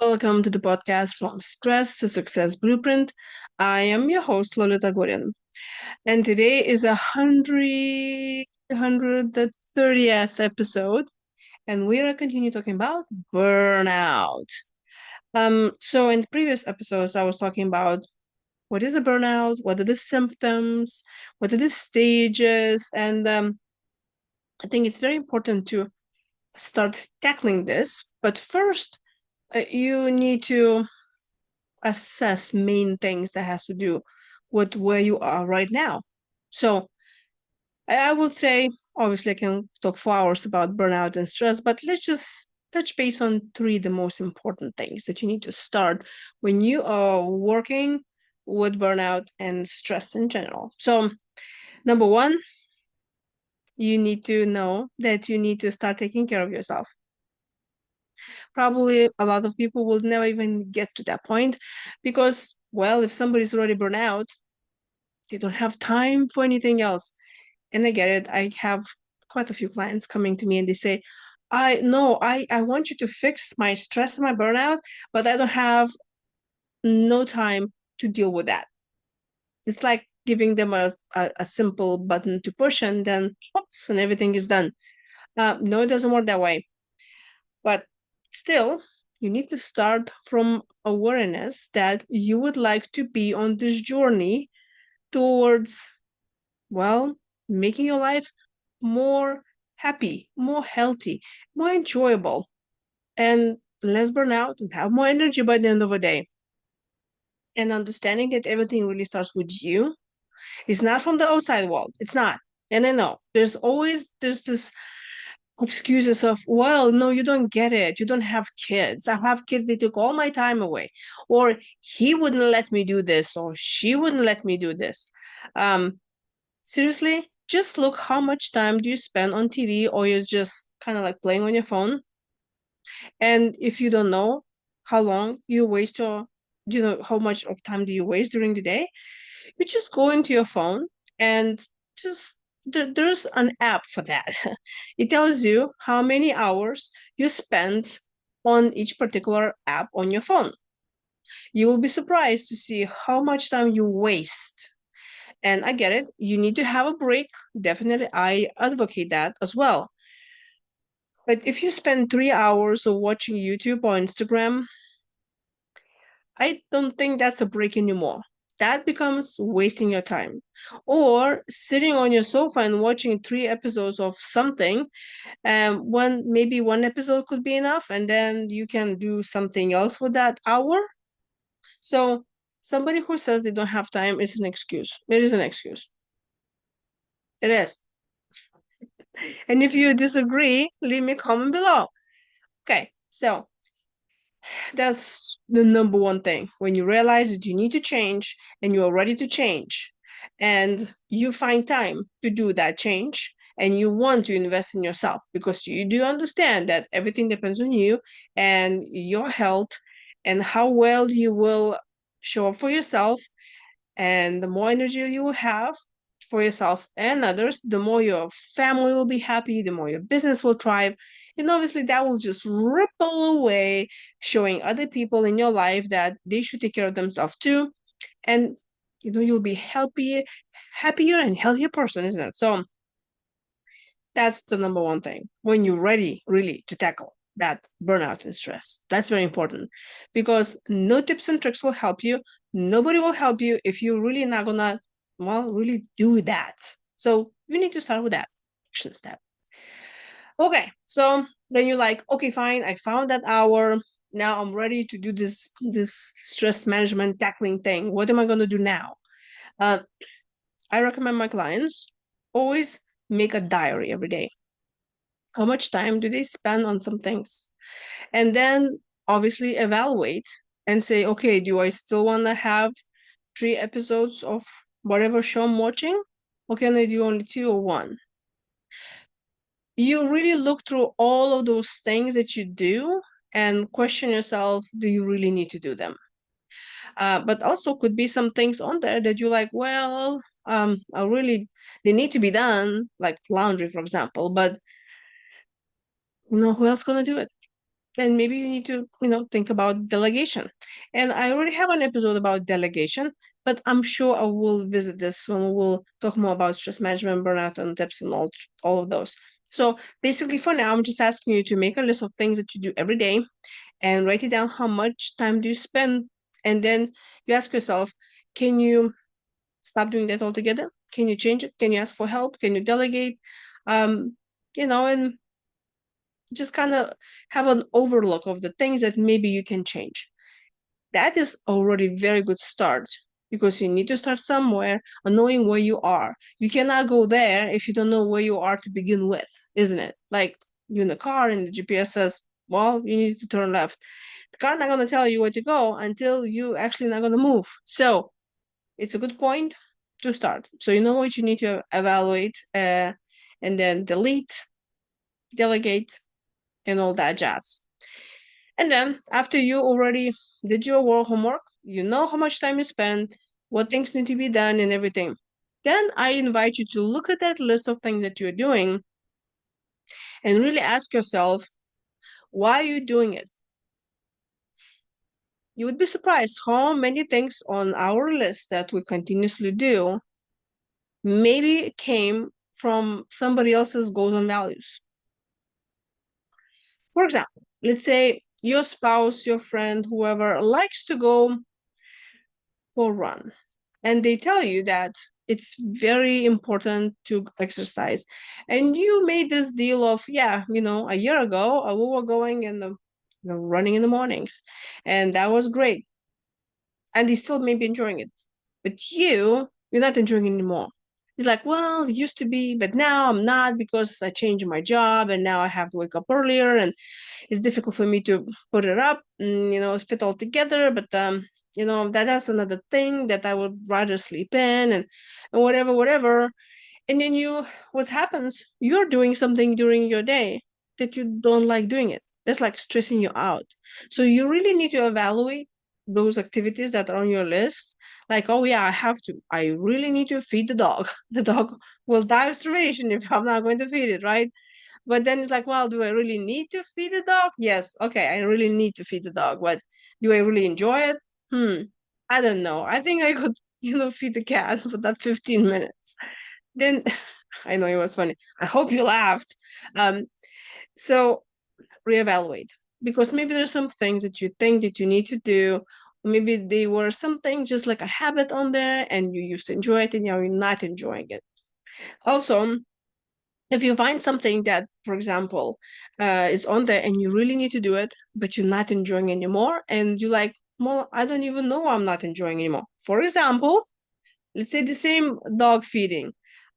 Welcome to the podcast From Stress to Success Blueprint. I am your host, Lolita Guarin, and today is 130th episode, and we are continue talking about burnout. So in the previous episodes, I was talking about what is a burnout, what are the symptoms, what are the stages, and I think it's very important to start tackling this. But first, you need to assess main things that has to do with where you are right now. So I would say, obviously, I can talk for hours about burnout and stress, but let's just touch base on three the most important things that you need to start when you are working with burnout and stress in general. So, number one, you need to know that you need to start taking care of yourself. Probably a lot of people will never even get to that point because, well, if somebody's already burned out, they don't have time for anything else. And I get it. I have quite a few clients coming to me and they say, I want you to fix my stress and my burnout, but I don't have no time to deal with that. It's like giving them a simple button to push and then whoops, and everything is done. No, it doesn't work that way. But still, you need to start from awareness that you would like to be on this journey towards, well, making your life more happy, more healthy, more enjoyable, and less burnout and have more energy by the end of the day. And understanding that everything really starts with you. It's not from the outside world. It's not. And I know there's this excuses of, well, no, you don't get it. You don't have kids. I have kids, they took all my time away. Or he wouldn't let me do this, or she wouldn't let me do this. Um, Seriously, just look how much time do you spend on TV or you're just kind of like playing on your phone. And if you don't know how long you waste your, how much of time do you waste during the day, you just go into your phone and just there's an app for that. It tells you how many hours you spend on each particular app on your phone. You will be surprised to see how much time you waste. And I get it. You need to have a break. Definitely, I advocate that as well. But if you spend 3 hours of watching YouTube or Instagram, I don't think that's a break anymore. That becomes wasting your time. Or sitting on your sofa and watching three episodes of something, maybe one episode could be enough, and then you can do something else with that hour. So somebody who says they don't have time is an excuse. It is an excuse. It is. And if you disagree, leave me a comment below. Okay, so that's the number one thing. When you realize that you need to change and you are ready to change, and you find time to do that change, and you want to invest in yourself because you do understand that everything depends on you and your health and how well you will show up for yourself, and the more energy you will have for yourself and others, the more your family will be happy, the more your business will thrive. And obviously, that will just ripple away, showing other people in your life that they should take care of themselves too. And you'll be happier and healthier person, isn't it? So that's the number one thing when you're ready really to tackle that burnout and stress. That's very important because no tips and tricks will help you. Nobody will help you if you're really not gonna, well, really do that. So you need to start with that action step. Okay, so then you're like, okay, fine, I found that hour. Now I'm ready to do this stress management tackling thing. What am I gonna do now? Uh, I recommend my clients always make a diary every day. How much time do they spend on some things? And then obviously evaluate and say, okay, do I still want to have three episodes of whatever show I'm watching? Or can I do only two or one? You really look through all of those things that you do and question yourself, do you really need to do them? But also could be some things on there that you're like, well, they need to be done, like laundry, for example, but who else gonna do it? then maybe you need to, think about delegation. And I already have an episode about delegation, but I'm sure I will visit this when we will talk more about stress management, burnout, and tips and all of those. So basically, for now, I'm just asking you to make a list of things that you do every day and write it down. How much time do you spend? And then you ask yourself, can you stop doing that altogether? Can you change it? Can you ask for help? Can you delegate? Um, and just kind of have an overlook of the things that maybe you can change. That is already very good start because you need to start somewhere and knowing where you are. You cannot go there if you don't know where you are to begin with, isn't it? Like you're in a car and the GPS says, well, you need to turn left. The car not going to tell you where to go until you actually not going to move. So it's a good point to start. So you know what you need to evaluate, and then delete, delegate, and all that jazz. And then after you already did your work homework, you know how much time you spent, what things need to be done, and everything. Then I invite you to look at that list of things that you're doing and really ask yourself, why are you doing it? You would be surprised how many things on our list that we continuously do maybe came from somebody else's goals and values. For example, let's say your spouse, your friend, whoever likes to go for a run, and they tell you that it's very important to exercise. And you made this deal of, yeah, a year ago, we were going and running in the mornings, and that was great. And they still may be enjoying it. But you're not enjoying it anymore. It's like, well, it used to be, but now I'm not because I changed my job and now I have to wake up earlier and it's difficult for me to put it up and, fit all together. But, that's another thing that I would rather sleep in and whatever. And then what happens, you're doing something during your day that you don't like doing it. That's like stressing you out. So you really need to evaluate those activities that are on your list. Like, oh yeah, I really need to feed the dog. The dog will die of starvation if I'm not going to feed it, right? But then it's like, well, do I really need to feed the dog? Yes. Okay, I really need to feed the dog. But do I really enjoy it? I don't know. I think I could, feed the cat for that 15 minutes. Then I know it was funny. I hope you laughed. Um, so reevaluate because maybe there's some things that you think that you need to do. Maybe they were something just like a habit on there and you used to enjoy it and now you're not enjoying it. Also, if you find something that, for example, is on there and you really need to do it, but you're not enjoying anymore, and you're like, well, I don't even know I'm not enjoying anymore. For example, let's say the same dog feeding.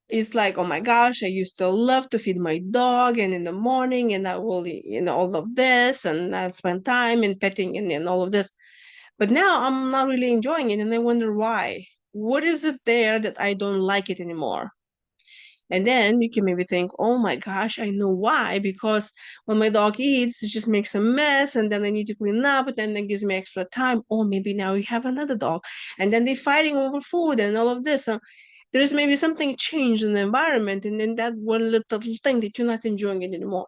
It's like, oh my gosh, I used to love to feed my dog and in the morning and I will, all of this and I'll spend time in petting and all of this. But now I'm not really enjoying it and I wonder why. What is it there that I don't like it anymore? And then you can maybe think, oh my gosh, I know why. Because when my dog eats, it just makes a mess, and then I need to clean up, and then that gives me extra time. Or maybe now you have another dog, and then they're fighting over food and all of this. So there's maybe something changed in the environment, and then that one little thing that you're not enjoying it anymore.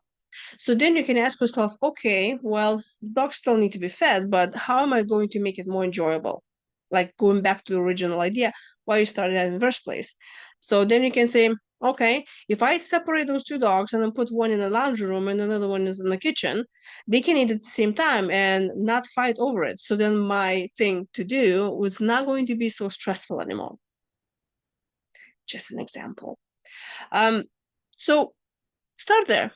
So then you can ask yourself, okay, well, dogs still need to be fed, but how am I going to make it more enjoyable? Like going back to the original idea, why you started that in the first place. So then you can say, okay, if I separate those two dogs and then put one in the laundry room and another one is in the kitchen, they can eat at the same time and not fight over it. So then my thing to do was not going to be so stressful anymore. Just an example. Um, so start there.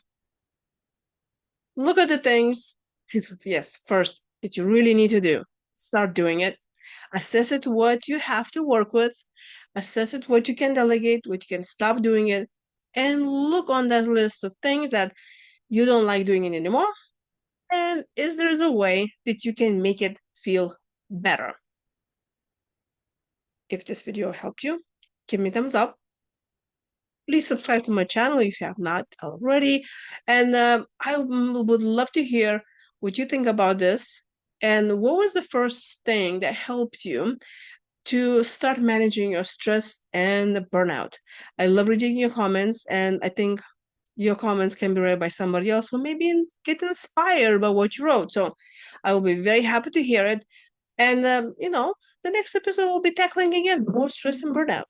Look at the things, yes, first, that you really need to do. Start doing it. Assess it what you have to work with. Assess it what you can delegate, what you can stop doing it. And look on that list of things that you don't like doing it anymore. And is there a way that you can make it feel better? If this video helped you, give me a thumbs up. Please subscribe to my channel if you have not already. And I would love to hear what you think about this. And what was the first thing that helped you to start managing your stress and burnout? I love reading your comments, and I think your comments can be read by somebody else who maybe get inspired by what you wrote. So I will be very happy to hear it. And, the next episode will be tackling again more stress and burnout.